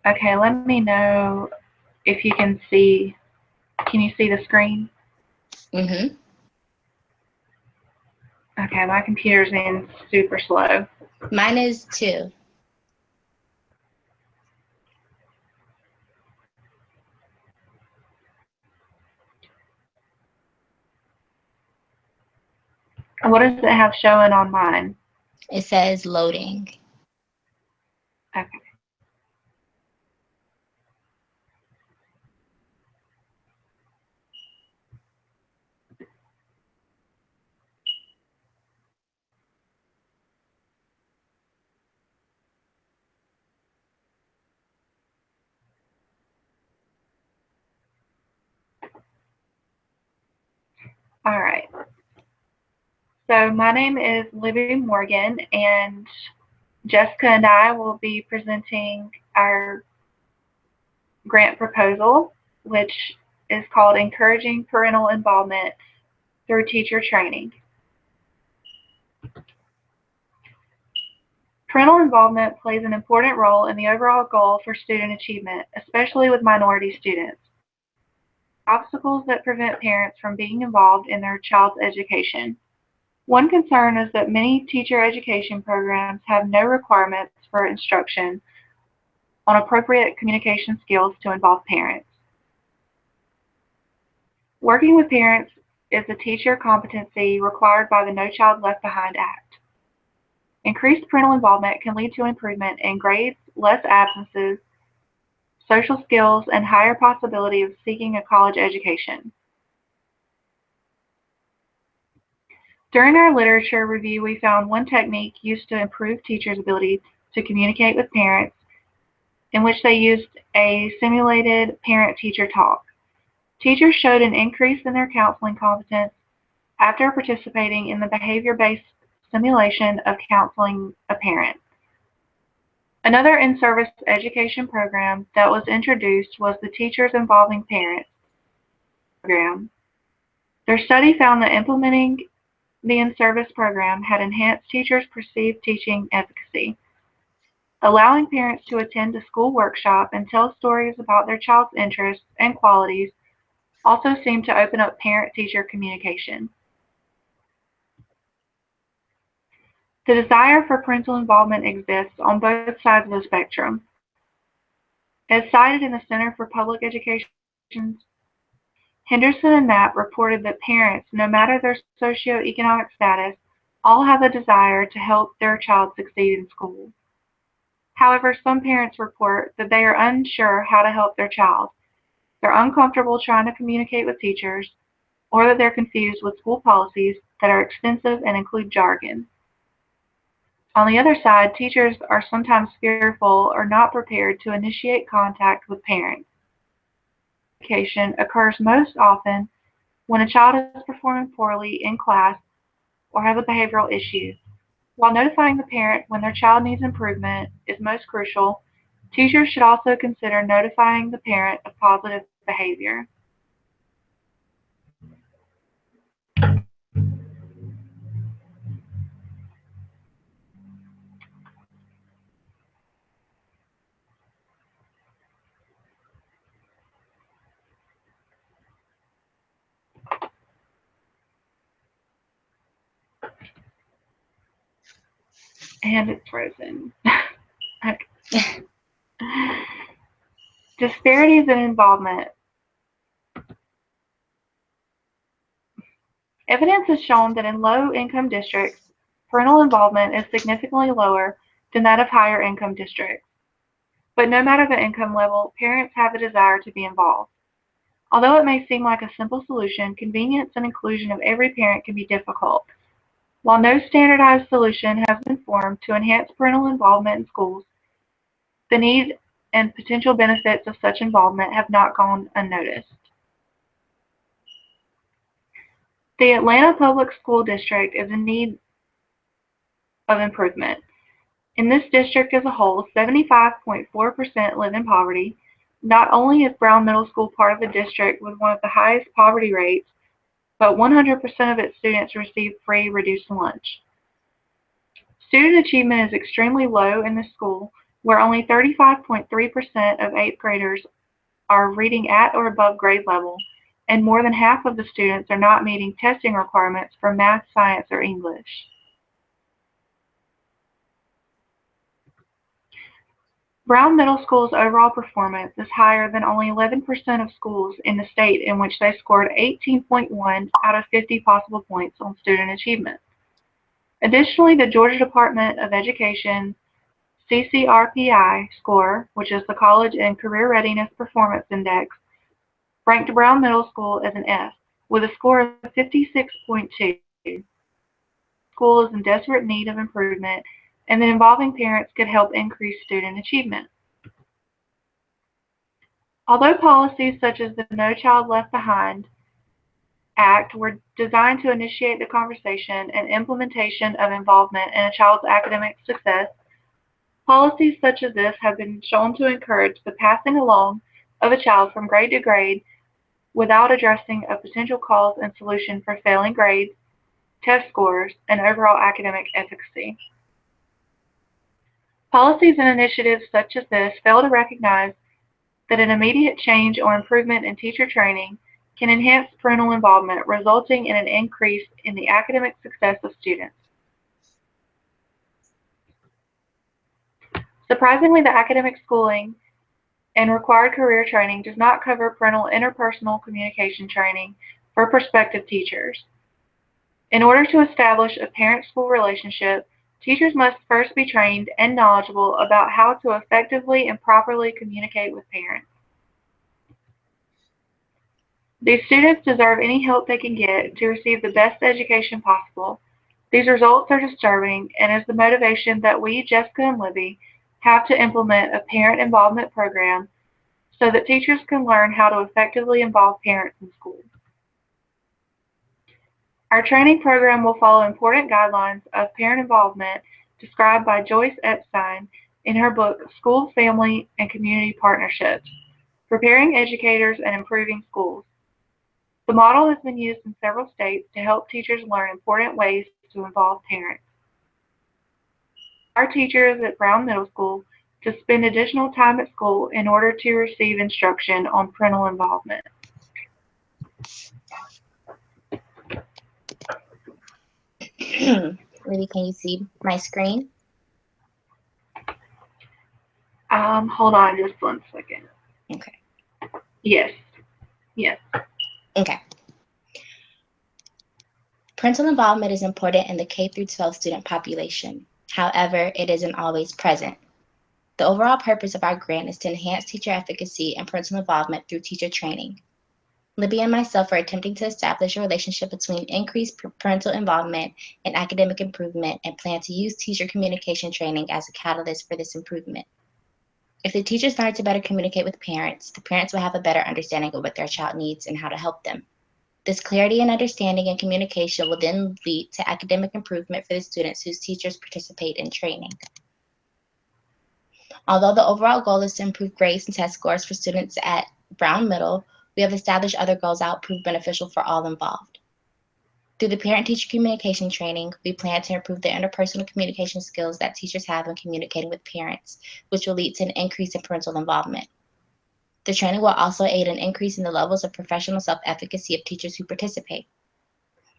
Okay, let me know if you can see. Can you see the screen? Mm-hmm. Okay, my computer's being super slow. Mine is too. What does it have showing on mine? It says loading. Okay. All right. So my name is Libby Morgan, and Jessica and I will be presenting our grant proposal, which is called Encouraging Parental Involvement Through Teacher Training. Parental involvement plays an important role in the overall goal for student achievement, especially with minority students. There are obstacles that prevent parents from being involved in their child's education. One concern is that many teacher education programs have no requirements for instruction on appropriate communication skills to involve parents. Working with parents is a teacher competency required by the No Child Left Behind Act. Increased parental involvement can lead to improvement in grades, less absences, social skills, and higher possibility of seeking a college education. During our literature review, we found one technique used to improve teachers' ability to communicate with parents, in which they used a simulated parent-teacher talk. Teachers showed an increase in their counseling competence after participating in the behavior-based simulation of counseling a parent. Another in-service education program that was introduced was the Teachers Involving Parents program. Their study found that implementing the in-service program had enhanced teachers' perceived teaching efficacy. Allowing parents to attend a school workshop and tell stories about their child's interests and qualities also seemed to open up parent-teacher communication. The desire for parental involvement exists on both sides of the spectrum. As cited in the Center for Public Education's Henderson and Knapp reported that parents, no matter their socioeconomic status, all have a desire to help their child succeed in school. However, some parents report that they are unsure how to help their child. They're uncomfortable trying to communicate with teachers, or that they're confused with school policies that are extensive and include jargon. On the other side, teachers are sometimes fearful or not prepared to initiate contact with parents. Education occurs most often when a child is performing poorly in class or has a behavioral issue. While notifying the parent when their child needs improvement is most crucial, teachers should also consider notifying the parent of positive behavior. And it's frozen. Disparities in involvement. Evidence has shown that in low-income districts, parental involvement is significantly lower than that of higher-income districts. But no matter the income level, parents have a desire to be involved. Although it may seem like a simple solution, convenience and inclusion of every parent can be difficult. While no standardized solution has been formed to enhance parental involvement in schools, the need and potential benefits of such involvement have not gone unnoticed. The Atlanta Public School District is in need of improvement. In this district as a whole, 75.4% live in poverty. Not only is Brown Middle School part of the district with one of the highest poverty rates, but 100% of its students receive free reduced lunch. Student achievement is extremely low in this school, where only 35.3% of 8th graders are reading at or above grade level, and more than half of the students are not meeting testing requirements for math, science, or English. Brown Middle School's overall performance is higher than only 11% of schools in the state in which they scored 18.1 out of 50 possible points on student achievement. Additionally, the Georgia Department of Education CCRPI score, which is the College and Career Readiness Performance Index, ranked Brown Middle School as an F, with a score of 56.2. School is in desperate need of improvement, and that involving parents could help increase student achievement. Although policies such as the No Child Left Behind Act were designed to initiate the conversation and implementation of involvement in a child's academic success, policies such as this have been shown to encourage the passing along of a child from grade to grade without addressing a potential cause and solution for failing grades, test scores, and overall academic efficacy. Policies and initiatives such as this fail to recognize that an immediate change or improvement in teacher training can enhance parental involvement, resulting in an increase in the academic success of students. Surprisingly, the academic schooling and required career training does not cover parental interpersonal communication training for prospective teachers. In order to establish a parent-school relationship, teachers must first be trained and knowledgeable about how to effectively and properly communicate with parents. These students deserve any help they can get to receive the best education possible. These results are disturbing and is the motivation that we, Jessica and Libby, have to implement a parent involvement program so that teachers can learn how to effectively involve parents in school. Our training program will follow important guidelines of parent involvement described by Joyce Epstein in her book, School, Family, and Community Partnerships, Preparing Educators and Improving Schools. The model has been used in several states to help teachers learn important ways to involve parents. Our teachers at Brown Middle School to spend additional time at school in order to receive instruction on parental involvement. Libby, can you see my screen? Hold on just 1 second. Okay. Yes. Yes. Okay. Parental involvement is important in the K through 12 student population. However, it isn't always present. The overall purpose of our grant is to enhance teacher efficacy and parental involvement through teacher training. Libby and myself are attempting to establish a relationship between increased parental involvement and academic improvement and plan to use teacher communication training as a catalyst for this improvement. If the teachers learn to better communicate with parents, the parents will have a better understanding of what their child needs and how to help them. This clarity and understanding and communication will then lead to academic improvement for the students whose teachers participate in training. Although the overall goal is to improve grades and test scores for students at Brown Middle, we have established other goals that will prove beneficial for all involved. Through the parent-teacher communication training, we plan to improve the interpersonal communication skills that teachers have in communicating with parents, which will lead to an increase in parental involvement. The training will also aid in increasing the levels of professional self-efficacy of teachers who participate.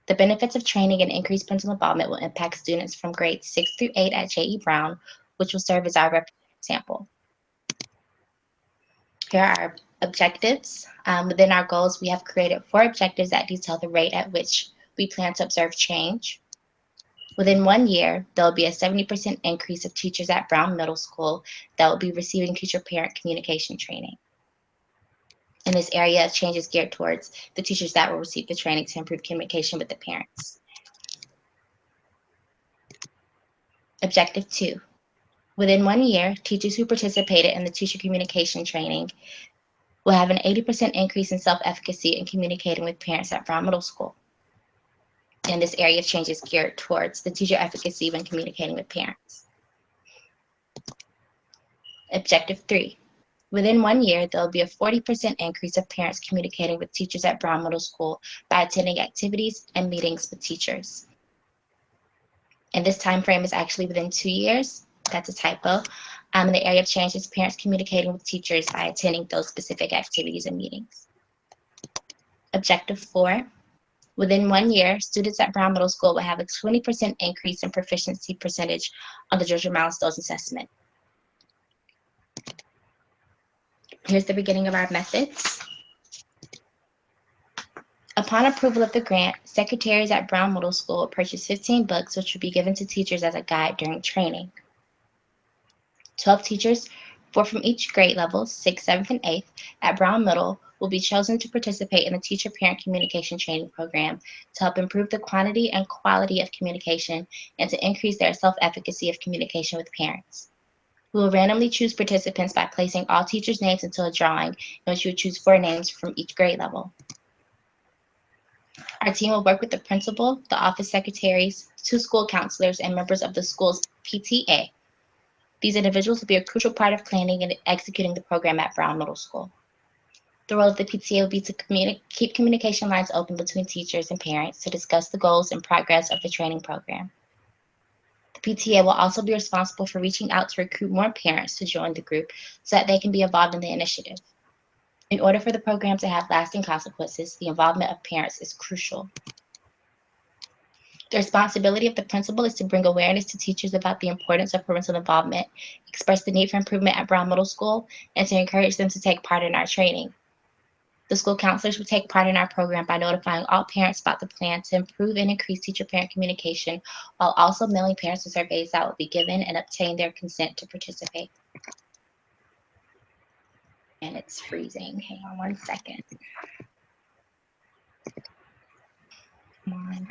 The benefits of training and increased parental involvement will impact students from grades 6 through 8 at J.E. Brown, which will serve as our representative sample. Here are our objectives. Within our goals, we have created 4 objectives that detail the rate at which we plan to observe change. Within 1 year, there will be a 70% increase of teachers at Brown Middle School that will be receiving teacher-parent communication training. And this area of change is geared towards the teachers that will receive the training to improve communication with the parents. Objective 2. Within 1 year, teachers who participated in the teacher communication training will have an 80% increase in self-efficacy in communicating with parents at Brown Middle School. And this area of change is geared towards the teacher efficacy when communicating with parents. Objective 3. Within 1 year, there will be a 40% increase of parents communicating with teachers at Brown Middle School by attending activities and meetings with teachers. And this time frame is actually within 2 years. That's a typo. In the area of change is parents communicating with teachers by attending those specific activities and meetings. Objective 4. Within 1 year, students at Brown Middle School will have a 20% increase in proficiency percentage on the Georgia Milestones Assessment. Here's the beginning of our methods. Upon approval of the grant, secretaries at Brown Middle School will purchase 15 books, which will be given to teachers as a guide during training. 12 teachers, 4 from each grade level, 6th, 7th, and 8th, at Brown Middle will be chosen to participate in the teacher-parent communication training program to help improve the quantity and quality of communication and to increase their self-efficacy of communication with parents. We will randomly choose participants by placing all teachers' names into a drawing in which you would choose 4 names from each grade level. Our team will work with the principal, the office secretaries, 2 school counselors, and members of the school's PTA. These individuals will be a crucial part of planning and executing the program at Brown Middle School. The role of the PTA will be to keep communication lines open between teachers and parents to discuss the goals and progress of the training program. The PTA will also be responsible for reaching out to recruit more parents to join the group so that they can be involved in the initiative. In order for the program to have lasting consequences, the involvement of parents is crucial. The responsibility of the principal is to bring awareness to teachers about the importance of parental involvement, express the need for improvement at Brown Middle School, and to encourage them to take part in our training. The school counselors will take part in our program by notifying all parents about the plan to improve and increase teacher-parent communication, while also mailing parents the surveys that will be given and obtain their consent to participate. And it's freezing. Hang on 1 second. Come on.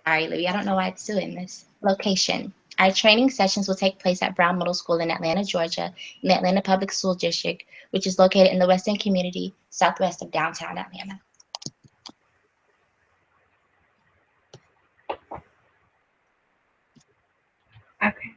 Sorry, Libby, I don't know why it's doing this. Location. Our training sessions will take place at Brown Middle School in Atlanta, Georgia, in the Atlanta Public School District, which is located in the West End community, southwest of downtown Atlanta. Okay.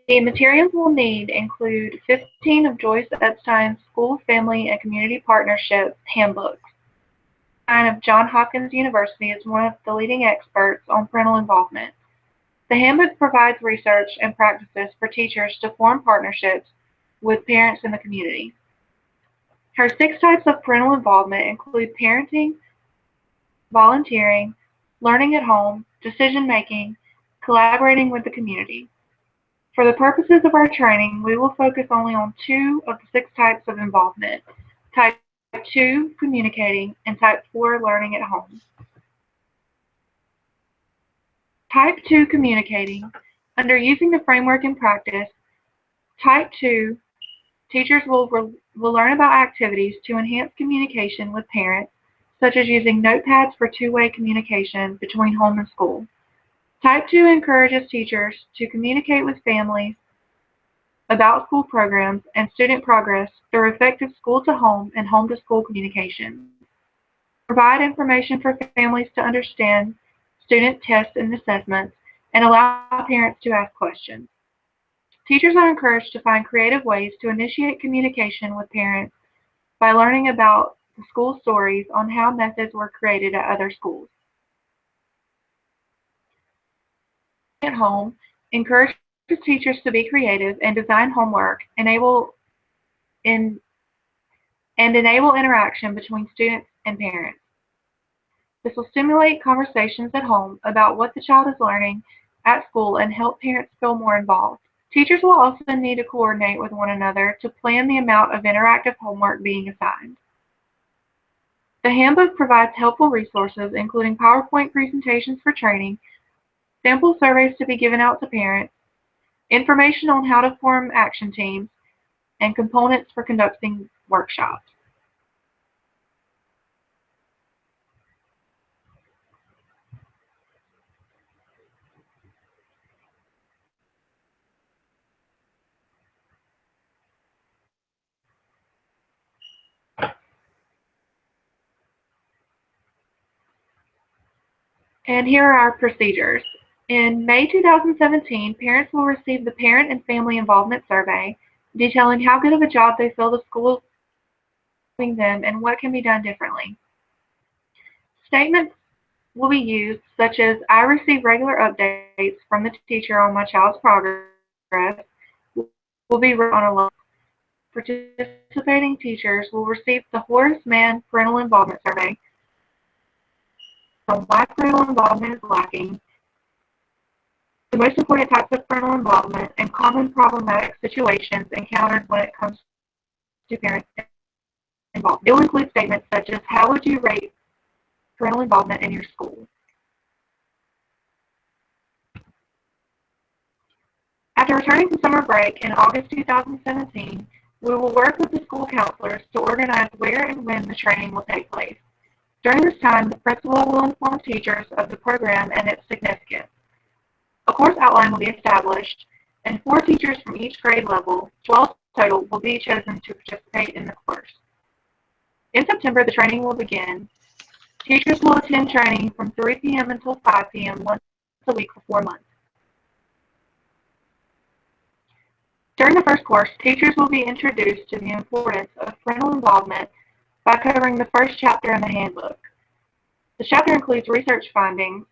The materials we'll need include 15 of Joyce Epstein's School, Family, and Community Partnership handbooks. Of Johns Hopkins University is one of the leading experts on parental involvement. The handbook provides research and practices for teachers to form partnerships with parents in the community. Her 6 types of parental involvement include parenting, volunteering, learning at home, decision-making, collaborating with the community. For the purposes of our training, we will focus only on 2 of the 6 types of involvement, Type 2, communicating, and Type 4, learning at home. Type 2, communicating. Under using the framework in practice, Type 2, teachers will learn about activities to enhance communication with parents, such as using notepads for 2-way communication between home and school. Type 2 encourages teachers to communicate with families about school programs and student progress through effective school-to-home and home-to-school communication. Provide information for families to understand student tests and assessments, and allow parents to ask questions. Teachers are encouraged to find creative ways to initiate communication with parents by learning about the school stories on how methods were created at other schools. At home, encourage teachers to be creative and design homework, enable interaction between students and parents. This will stimulate conversations at home about what the child is learning at school and help parents feel more involved. Teachers will also need to coordinate with one another to plan the amount of interactive homework being assigned. The handbook provides helpful resources, including PowerPoint presentations for training, sample surveys to be given out to parents, information on how to form action teams, and components for conducting workshops. And here are our procedures. In May 2017, parents will receive the Parent and Family Involvement Survey, detailing how good of a job they feel the school is doing them and what can be done differently. Statements will be used such as, "I receive regular updates from the teacher on my child's progress," will be written on a line. Participating teachers will receive the Horace Mann Parental Involvement Survey on why parental involvement is lacking, the most important types of parental involvement, and common problematic situations encountered when it comes to parent involvement. It will include statements such as, "How would you rate parental involvement in your school?" After returning from summer break in August 2017, we will work with the school counselors to organize where and when the training will take place. During this time, the principal will inform teachers of the program and its significance. A course outline will be established, and 4 teachers from each grade level, 12 total, will be chosen to participate in the course. In September, the training will begin. Teachers will attend training from 3 p.m. until 5 p.m. once a week for 4 months. During the first course, teachers will be introduced to the importance of parental involvement by covering the first chapter in the handbook. The chapter includes research findings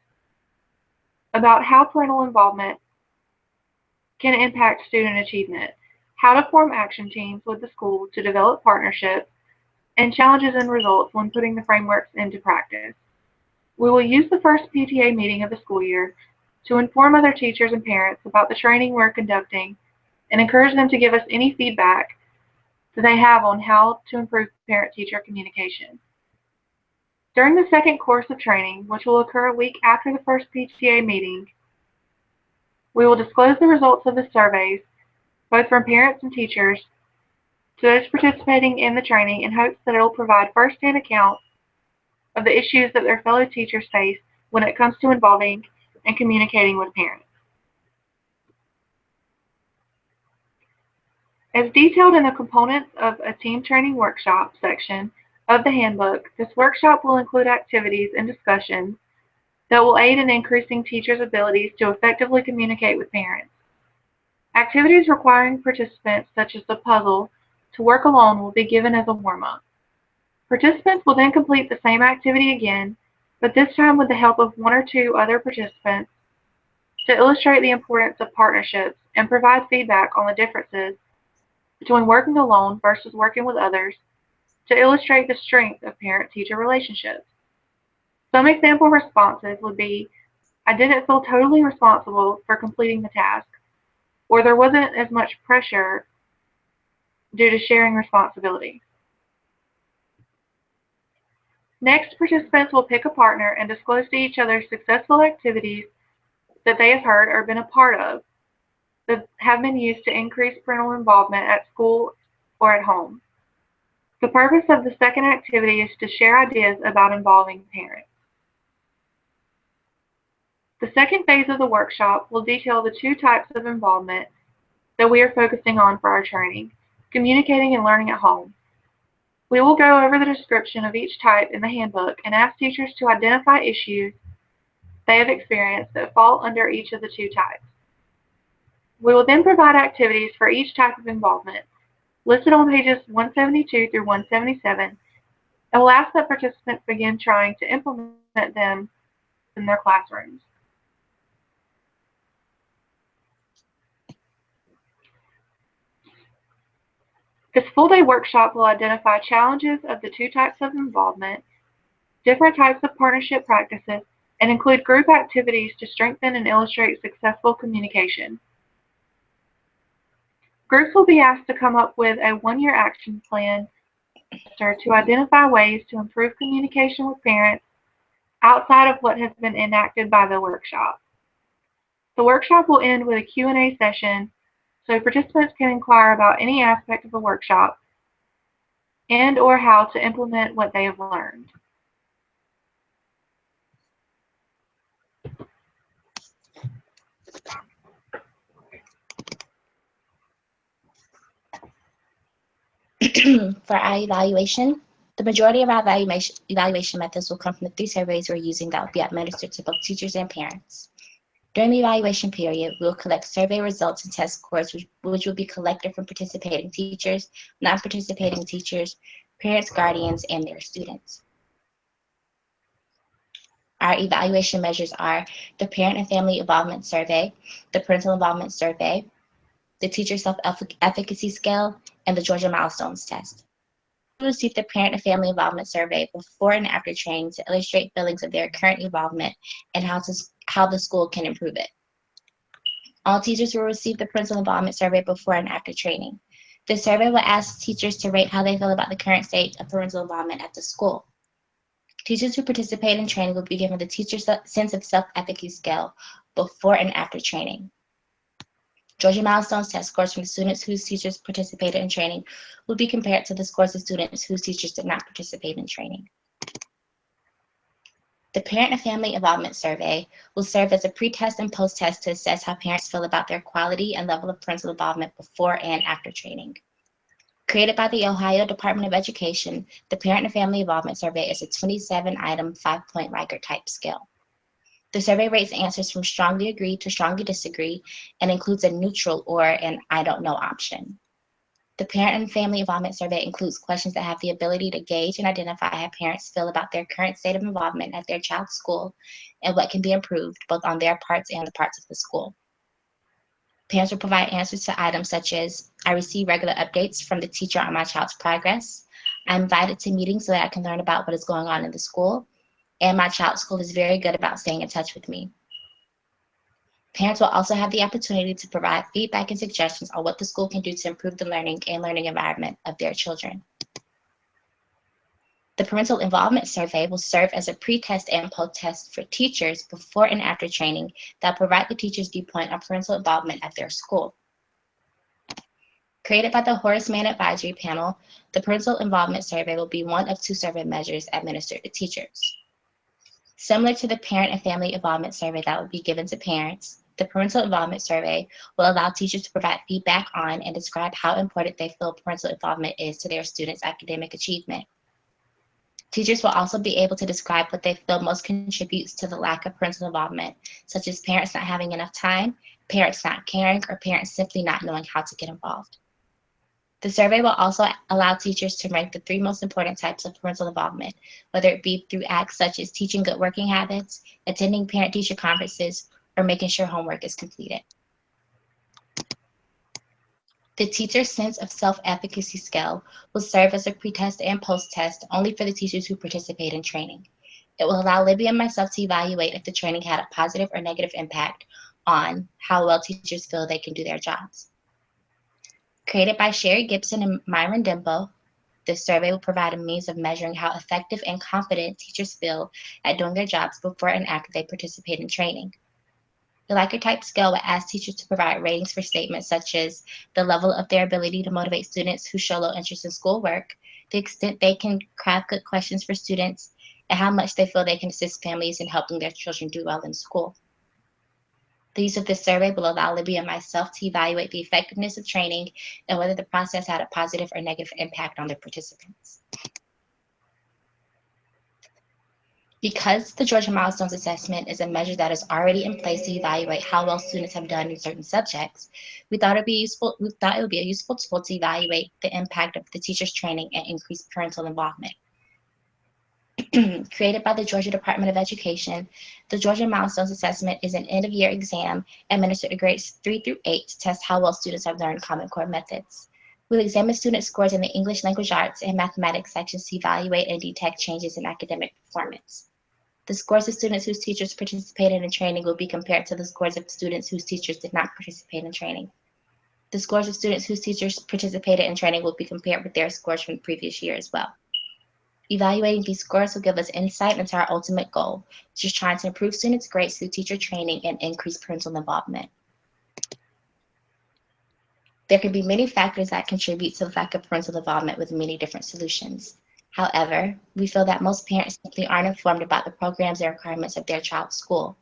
about how parental involvement can impact student achievement, how to form action teams with the school to develop partnerships, and challenges and results when putting the frameworks into practice. We will use the first PTA meeting of the school year to inform other teachers and parents about the training we're conducting and encourage them to give us any feedback that they have on how to improve parent-teacher communication. During the second course of training, which will occur a week after the first PTA meeting, we will disclose the results of the surveys, both from parents and teachers, to those participating in the training in hopes that it will provide first-hand accounts of the issues that their fellow teachers face when it comes to involving and communicating with parents. As detailed in the components of a team training workshop section of the handbook, this workshop will include activities and discussions that will aid in increasing teachers' abilities to effectively communicate with parents. Activities requiring participants, such as the puzzle, to work alone will be given as a warm-up. Participants will then complete the same activity again, but this time with the help of 1 or 2 other participants to illustrate the importance of partnerships and provide feedback on the differences between working alone versus working with others to illustrate the strength of parent-teacher relationships. Some example responses would be, "I didn't feel totally responsible for completing the task," or "there wasn't as much pressure due to sharing responsibility." Next, participants will pick a partner and disclose to each other successful activities that they have heard or been a part of that have been used to increase parental involvement at school or at home. The purpose of the second activity is to share ideas about involving parents. The second phase of the workshop will detail the 2 types of involvement that we are focusing on for our training: communicating and learning at home. We will go over the description of each type in the handbook and ask teachers to identify issues they have experienced that fall under each of the 2 types. We will then provide activities for each type of involvement, listed on pages 172 through 177, and will ask that participants begin trying to implement them in their classrooms. This full-day workshop will identify challenges of the 2 types of involvement, different types of partnership practices, and include group activities to strengthen and illustrate successful communication. Groups will be asked to come up with a 1-year action plan to identify ways to improve communication with parents outside of what has been enacted by the workshop. The workshop will end with a Q&A session so participants can inquire about any aspect of the workshop and or how to implement what they have learned. For our evaluation, the majority of our evaluation methods will come from the 3 surveys we're using that will be administered to both teachers and parents. During the evaluation period, we will collect survey results and test scores, which will be collected from participating teachers, non-participating teachers, parents, guardians, and their students. Our evaluation measures are the Parent and Family Involvement Survey, the Parental Involvement Survey, the Teacher Self-Efficacy Scale, and the Georgia Milestones Test. We received the Parent and Family Involvement Survey before and after training to illustrate feelings of their current involvement and how the school can improve it. All teachers will receive the Parental Involvement Survey before and after training. The survey will ask teachers to rate how they feel about the current state of parental involvement at the school. Teachers who participate in training will be given the Teacher Sense of Self-Efficacy Scale before and after training. Georgia Milestones test scores from students whose teachers participated in training will be compared to the scores of students whose teachers did not participate in training. The Parent and Family Involvement Survey will serve as a pre-test and post-test to assess how parents feel about their quality and level of parental involvement before and after training. Created by the Ohio Department of Education, the Parent and Family Involvement Survey is a 27-item, 5-point Likert type scale. The survey rates answers from strongly agree to strongly disagree and includes a neutral or an I don't know option. The Parent and Family Involvement Survey includes questions that have the ability to gauge and identify how parents feel about their current state of involvement at their child's school and what can be improved, both on their parts and the parts of the school. Parents will provide answers to items such as, I receive regular updates from the teacher on my child's progress, I'm invited to meetings so that I can learn about what is going on in the school, and my child's school is very good about staying in touch with me. Parents will also have the opportunity to provide feedback and suggestions on what the school can do to improve the learning environment of their children. The Parental Involvement Survey will serve as a pre-test and post-test for teachers before and after training that will provide the teacher's viewpoint on parental involvement at their school. Created by the Horace Mann Advisory Panel, the Parental Involvement Survey will be one of 2 survey measures administered to teachers. Similar to the Parent and Family Involvement Survey that will be given to parents, the Parental Involvement Survey will allow teachers to provide feedback on and describe how important they feel parental involvement is to their students' academic achievement. Teachers will also be able to describe what they feel most contributes to the lack of parental involvement, such as parents not having enough time, parents not caring, or parents simply not knowing how to get involved. The survey will also allow teachers to rank the 3 most important types of parental involvement, whether it be through acts such as teaching good working habits, attending parent-teacher conferences, or making sure homework is completed. The Teacher Sense of Self-Efficacy Scale will serve as a pre-test and post-test only for the teachers who participate in training. It will allow Libby and myself to evaluate if the training had a positive or negative impact on how well teachers feel they can do their jobs. Created by Sherry Gibson and Myron Dembo, this survey will provide a means of measuring how effective and confident teachers feel at doing their jobs before and after they participate in training. The Likert type scale will ask teachers to provide ratings for statements such as the level of their ability to motivate students who show low interest in schoolwork, the extent they can craft good questions for students, and how much they feel they can assist families in helping their children do well in school. The use of this survey will allow Libby and myself to evaluate the effectiveness of training and whether the process had a positive or negative impact on the participants. Because the Georgia Milestones Assessment is a measure that is already in place to evaluate how well students have done in certain subjects, we thought it would be a useful tool to evaluate the impact of the teacher's training and increase parental involvement. Created by the Georgia Department of Education, the Georgia Milestones Assessment is an end-of-year exam administered to grades 3 through 8 to test how well students have learned Common Core methods. We'll examine student scores in the English Language Arts and Mathematics sections to evaluate and detect changes in academic performance. The scores of students whose teachers participated in training will be compared to the scores of students whose teachers did not participate in training. The scores of students whose teachers participated in training will be compared with their scores from the previous year as well. Evaluating these scores will give us insight into our ultimate goal, which is trying to improve students' grades through teacher training and increase parental involvement. There can be many factors that contribute to the lack of parental involvement with many different solutions. However, we feel that most parents simply aren't informed about the programs and requirements of their child's school.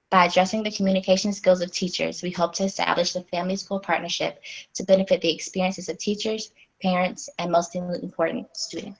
By addressing the communication skills of teachers, we hope to establish the family-school partnership to benefit the experiences of teachers, parents, and most important, students.